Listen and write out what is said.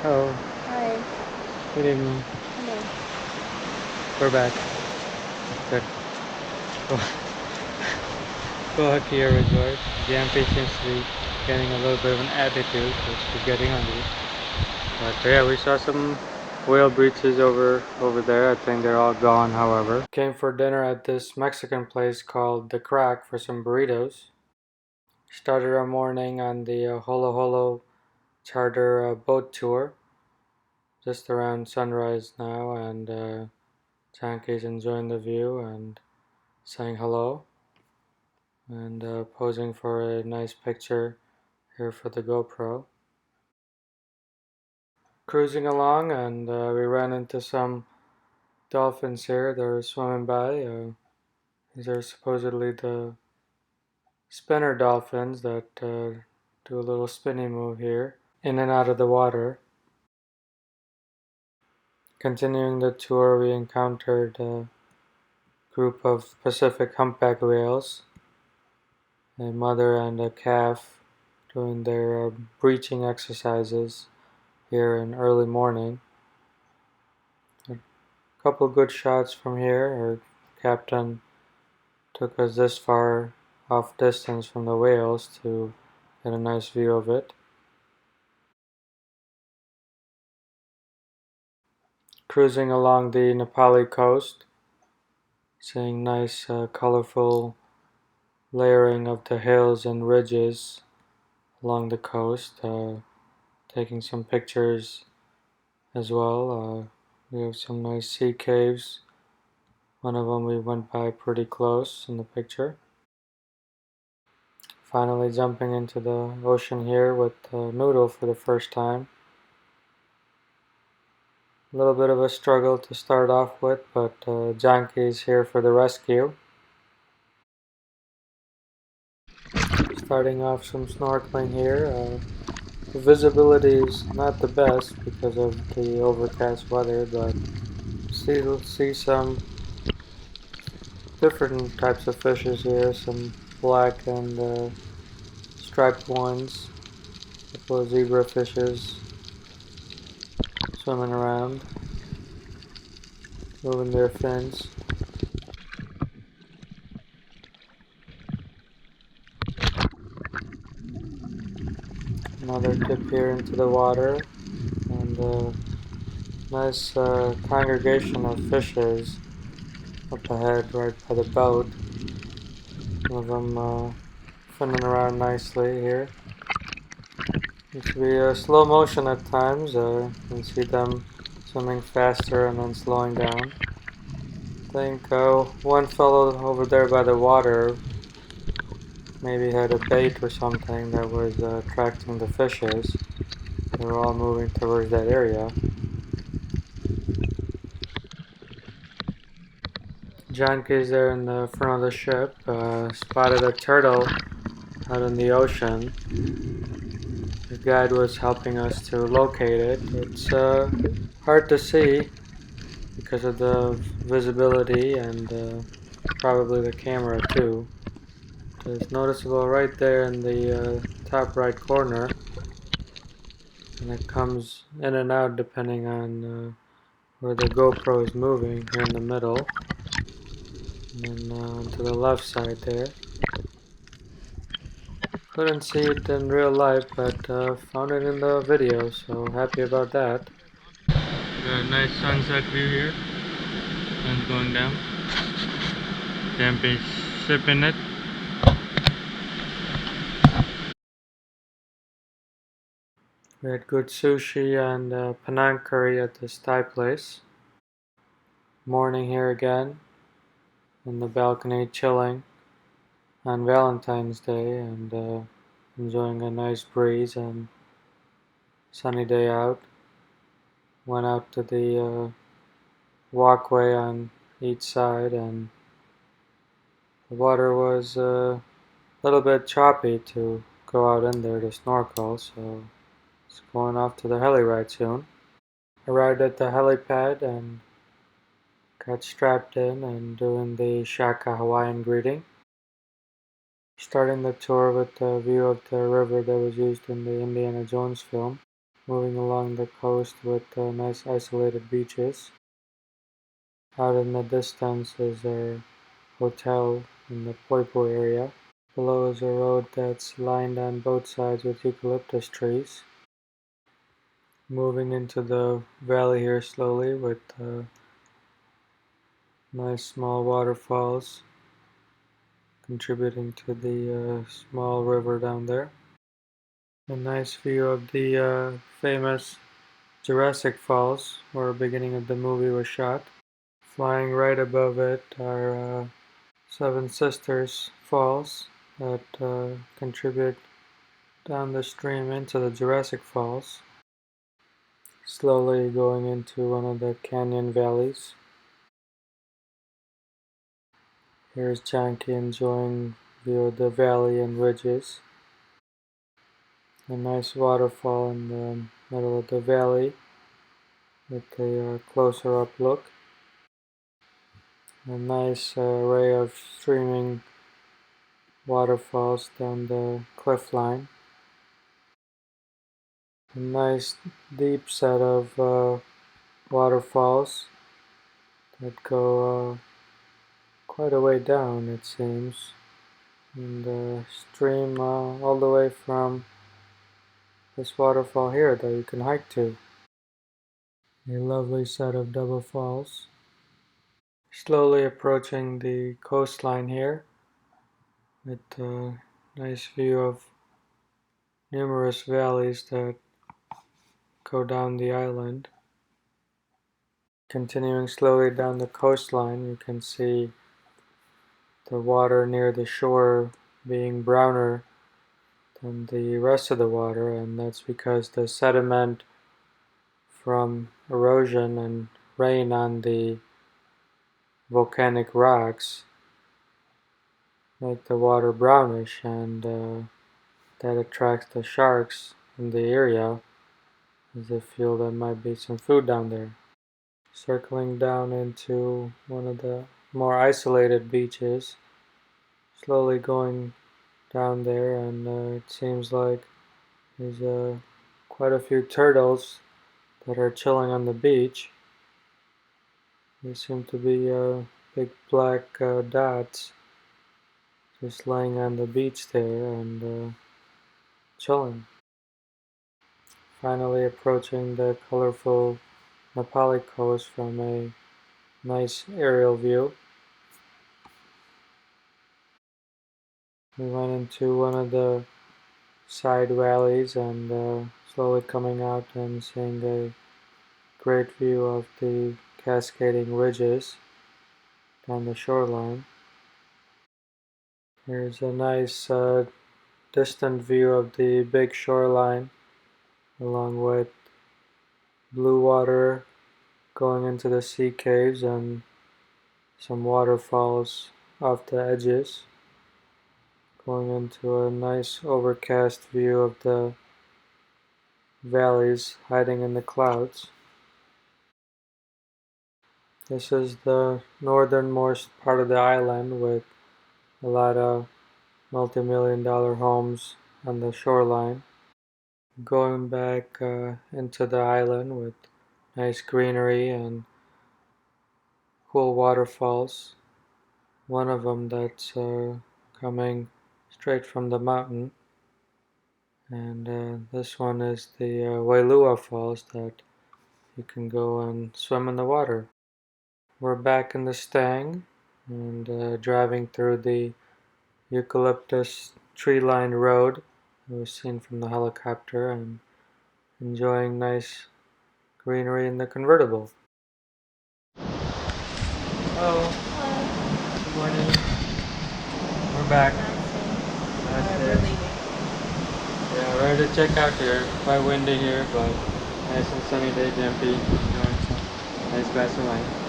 Oh, Hi. good evening. Hello. We're back. Good. Ko'a Kea Resort. Jampi seems to be getting a little bit of an attitude, so she's getting hungry. But yeah, we saw some whale breaches over there. I think they're all gone, however. Came for dinner at this Mexican place called The Crack for some burritos. Started our morning on the Holo Holo charter boat tour. Just around sunrise now, and Chanki's enjoying the view and saying hello and posing for a nice picture here for the Gopro. Cruising along, and we ran into some dolphins here. They're swimming by. These are supposedly the spinner dolphins that do a little spinny move here in and out of the water. Continuing the tour, we encountered a group of Pacific humpback whales, a mother and a calf doing their breaching exercises here in early morning. A couple good shots from here. Our captain took us this far off distance from the whales to get a nice view of it. Cruising along the Na Pali coast, seeing nice colorful layering of the hills and ridges along the coast, taking some pictures as well. We have some nice sea caves. One of them we went by pretty close in the picture. Finally jumping into the ocean here with Noodle for the first time. A little bit of a struggle to start off with, but Janki's here for the rescue. Starting off some snorkeling here. The visibility is not the best because of the overcast weather, but see some different types of fishes here. Some black and striped ones. A couple of zebra fishes swimming around, moving their fins. Another dip here into the water, and a nice congregation of fishes up ahead right by the boat. Some of them finning around nicely here. It can be slow motion at times. You can see them swimming faster and then slowing down. I think one fellow over there by the water maybe had a bait or something that was attracting the fishes. They were all moving towards that area. Junkies there in the front of the ship spotted a turtle out in the ocean. The guide was helping us to locate it. It's hard to see because of the visibility and probably the camera too. It's noticeable right there in the top right corner, and it comes in and out depending on where the GoPro is moving here in the middle, and then to the left side there. Couldn't see it in real life, but found it in the video, so happy about that. Got a nice sunset view here. Sun's going down. Champagne's sipping it. We had good sushi and Penang curry at this Thai place. Morning here again, in the balcony chilling on Valentine's Day and enjoying a nice breeze and sunny day out. Went out to the walkway on each side, and the water was a little bit choppy to go out in there to snorkel, so it's going off to the heli ride soon. Arrived at the helipad and got strapped in and doing the Shaka Hawaiian greeting. Starting the tour with the view of the river that was used in the Indiana Jones film. moving along the coast with nice isolated beaches. Out in the distance is our hotel in the Poipo area. Below is a road that's lined on both sides with eucalyptus trees. Moving into the valley here slowly with nice small waterfalls contributing to the small river down there. A nice view of the famous Jurassic Falls, where the beginning of the movie was shot. Flying right above it are Seven Sisters Falls that contribute down the stream into the Jurassic Falls. Slowly going into one of the canyon valleys. Here's Janky enjoying view of the valley and ridges. A nice waterfall in the middle of the valley with a closer up look. A nice array of streaming waterfalls down the cliff line. A nice deep set of waterfalls that go quite a way down, it seems, and stream all the way from this waterfall here that you can hike to. A lovely set of double falls. Slowly approaching the coastline here with a nice view of numerous valleys that go down the island. Continuing slowly down the coastline, you can see the water near the shore being browner than the rest of the water, and that's because the sediment from erosion and rain on the volcanic rocks make the water brownish, and that attracts the sharks in the area as they feel there might be some food down there. Circling down into one of the more isolated beaches, slowly going down there, and it seems like there's quite a few turtles that are chilling on the beach. They seem to be big black dots just laying on the beach there and chilling. Finally approaching the colorful Na Pali coast from a nice aerial view. We went into one of the side valleys and slowly coming out and seeing a great view of the cascading ridges down the shoreline. Here's a nice distant view of the big shoreline along with blue water going into the sea caves and some waterfalls off the edges. Going into a nice overcast view of the valleys hiding in the clouds. This is the northernmost part of the island with a lot of multi-million-dollar homes on the shoreline. Going back into the island with nice greenery and cool waterfalls. One of them that's coming straight from the mountain. And this one is the Wailua Falls that you can go and swim in the water. We're back in the Stang and driving through the eucalyptus tree-lined road that was seen from the helicopter and enjoying nice greenery in the convertible. Hello. Hello. Good morning. We're back. We're leaving. Yeah, ready to check out here. Quite windy here, but nice and sunny day, Jumpy. Enjoying some nice glass of wine.